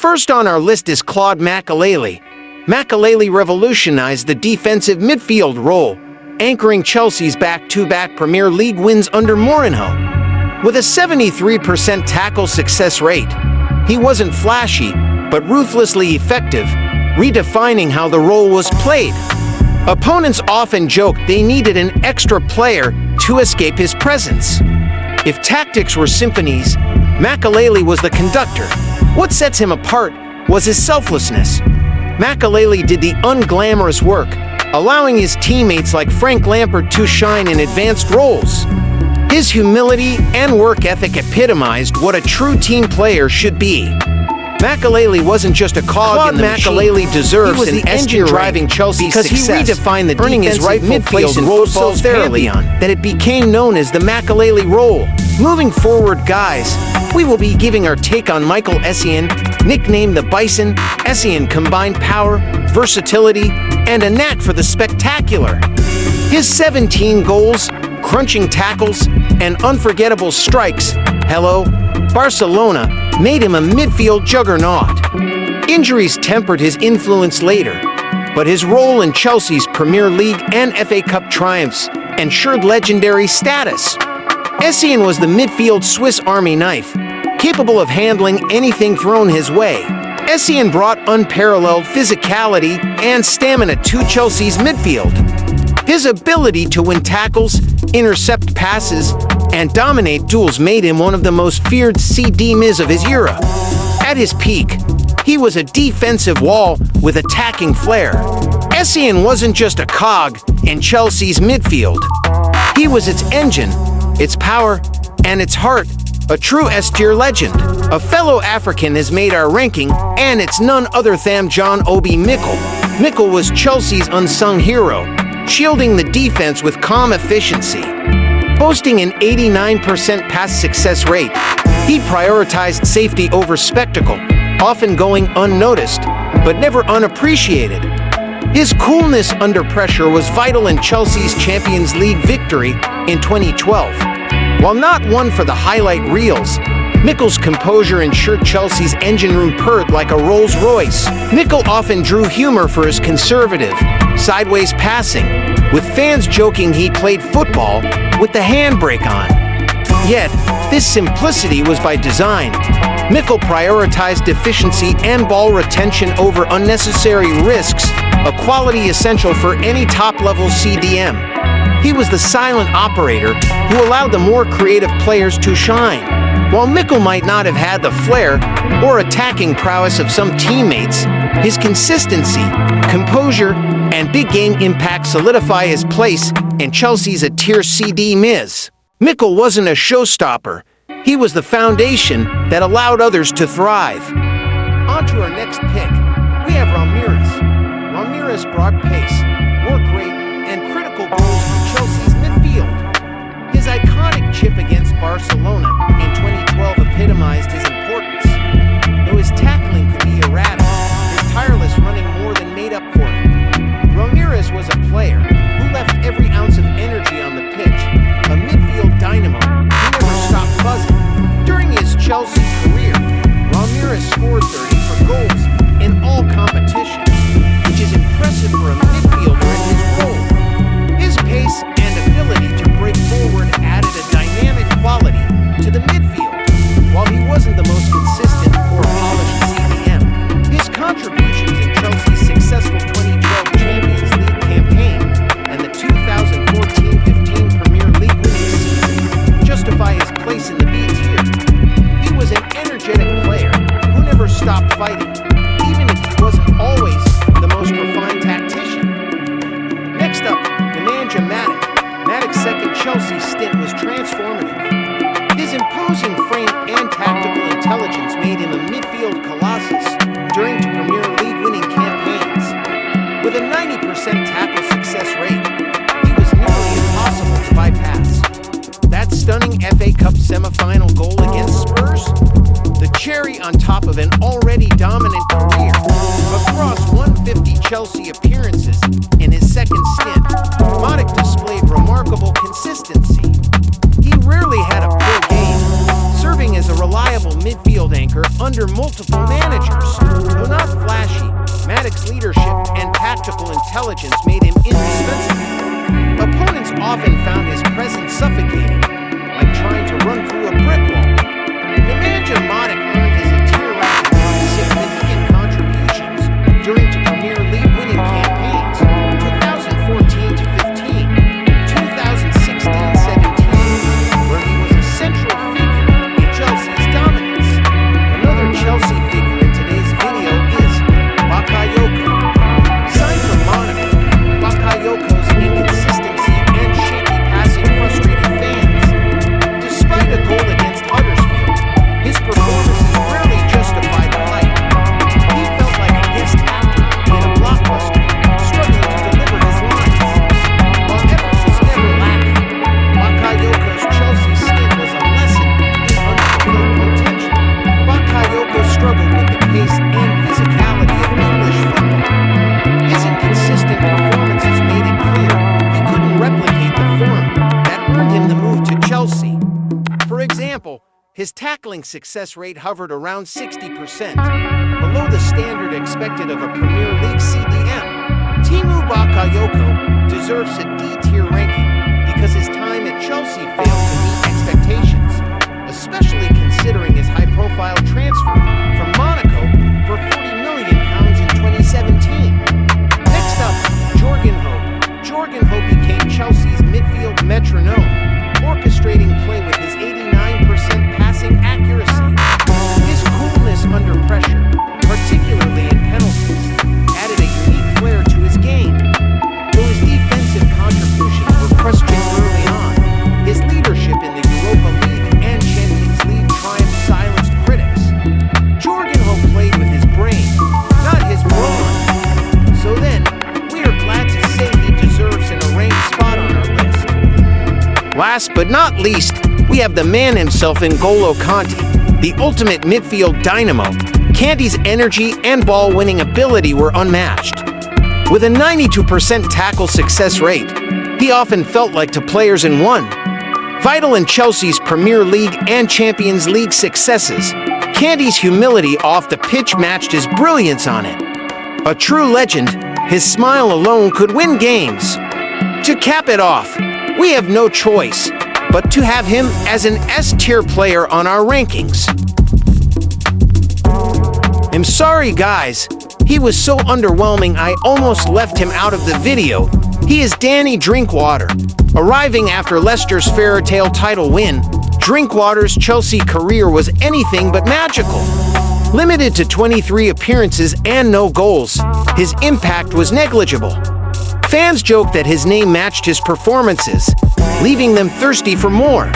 First on our list is Claude Mele. Mele revolutionized the defensive midfield role, anchoring Chelsea's back-to-back Premier League wins under Mourinho. With a 73% tackle success rate, he wasn't flashy, but ruthlessly effective, redefining how the role was played. Opponents often joked they needed an extra player to escape his presence. If tactics were symphonies, Mele was the conductor. What sets him apart was his selflessness. Mele did the unglamorous work, allowing his teammates like Frank Lampard to shine in advanced roles. His humility and work ethic epitomized what a true team player should be. Mele wasn't just a cog in the machine. Mele deserves an engine driving Chelsea's because success, he redefined the earning his rightful place in football's pantheon that it became known as the Mele role. Moving forward, guys, we will be giving our take on Michael Essien, nicknamed the Bison. Essien combined power, versatility, and a knack for the spectacular. His 17 goals, crunching tackles, and unforgettable strikes, Barcelona, made him a midfield juggernaut. Injuries tempered his influence later, but his role in Chelsea's Premier League and FA Cup triumphs ensured legendary status. Essien was the midfield Swiss Army knife, capable of handling anything thrown his way. Essien brought unparalleled physicality and stamina to Chelsea's midfield. His ability to win tackles, intercept passes, and dominate duels made him one of the most feared CDMs of his era. At his peak, he was a defensive wall with attacking flair. Essien wasn't just a cog in Chelsea's midfield. He was its engine, its power, and its heart, a true S-tier legend. A fellow African has made our ranking, and it's none other than Obi Mikel. Mikel was Chelsea's unsung hero, shielding the defense with calm efficiency. Boasting an 89% pass success rate, he prioritized safety over spectacle, often going unnoticed, but never unappreciated. His coolness under pressure was vital in Chelsea's Champions League victory in 2012. While not one for the highlight reels, Mikel's composure ensured Chelsea's engine room purred like a Rolls Royce. Mikel often drew humor for his conservative, sideways passing, with fans joking he played football with the handbrake on. Yet, this simplicity was by design. Mikel prioritized efficiency and ball retention over unnecessary risks, a quality essential for any top-level CDM. He was the silent operator who allowed the more creative players to shine. While Mikel might not have had the flair or attacking prowess of some teammates, his consistency, composure, and big game impact solidify his place in Chelsea's tier CD Miz. Mikel wasn't a showstopper. He was the foundation that allowed others to thrive. On to our next pick, we have Ramirez. Ramirez brought pace, work rate, and critical goals to Chelsea's midfield. His iconic chip against Barcelona in 2012 epitomized his importance. Though his tackling could be erratic, his tireless running more than made up for it. Ramirez was a player who left every ounce of energy on the pitch, a midfield dynamo who never stopped buzzing. During his Chelsea career, Ramirez scored 34 goals in all competitions, which is impressive for a midfielder in his role. His pace and ability to break forward added a dynamic quality to the midfield. While he wasn't the most consistent or polished CDM, his contributions in Chelsea's successful 2012 Champions League campaign and the 2014-15 Premier League winning season justify his place in the B tier. He was an energetic player who never stopped fighting, even if he wasn't always the most refined tactician. Next up, Nemanja Matic. Matic's second Chelsea stint was transformative. His imposing frame and tactical intelligence made him a midfield colossus during two Premier League winning campaigns. With a 90% tackle success rate, he was nearly impossible to bypass. That stunning FA Cup semi-final goal against Spurs? The cherry on top of an already dominant career. Across 150 Chelsea appearances in his second stint, Matic displayed remarkable consistency. He rarely had a poor game, serving as a reliable midfield anchor under multiple managers. Though not flashy, Matic's leadership and tactical intelligence made him indispensable. Opponents often found his presence suffocating, like trying to run through a brick wall. Nemanja Matic earned his tier-ranking significant contributions during to Premier League winning campaigns 2014 to 15, 2016-17, where he was a central figure in Chelsea's dominance. Another Chelsea figure in today's video is Bakayoko. Signed from Monaco, Bakayoko's inconsistency and shaky passing frustrated fans. Despite a goal against Huddersfield, his performances rarely justified the hype. He felt like a guest actor in a blockbuster, struggling to deliver his lines. While effort was never lacking, Bakayoko's Chelsea stint was a lesson in unfulfilled potential. Bakayoko struggled with the pace and physicality of English football. His inconsistent performances made it clear he couldn't replicate the form that earned him the move to Chelsea. For example, his tackling success rate hovered around 60%, below the standard expected of a Premier League CDM. Timu Bakayoko deserves a D-tier ranking because his time at Chelsea failed to meet expectations, especially considering his high-profile transfer from Monaco for £40 million in 2017. Next up, Jorginho. Jorginho became Chelsea's midfield metronome, orchestrating play with his 89% passing accuracy. His coolness under pressure, particularly in penalties, added a unique flair to his game. Though his defensive contributions were questioned early on, his leadership in the Europa League and Champions League triumph silenced critics. Jorginho played with his brain, not his brawn. So then, we are glad to say he deserves an arranged spot on our list. Last but not least, we have the man himself N'Golo Conte, the ultimate midfield dynamo. Kante's energy and ball-winning ability were unmatched. With a 92% tackle success rate, he often felt like two players in one. Vital in Chelsea's Premier League and Champions League successes, Kante's humility off the pitch matched his brilliance on it. A true legend, his smile alone could win games. To cap it off, we have no choice but to have him as an S-tier player on our rankings. I'm sorry guys, he was so underwhelming I almost left him out of the video. He is Danny Drinkwater. Arriving after Leicester's fairytale title win, Drinkwater's Chelsea career was anything but magical. Limited to 23 appearances and no goals, his impact was negligible. Fans joked that his name matched his performances, leaving them thirsty for more.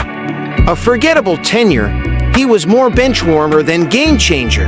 A forgettable tenure, he was more bench warmer than game changer.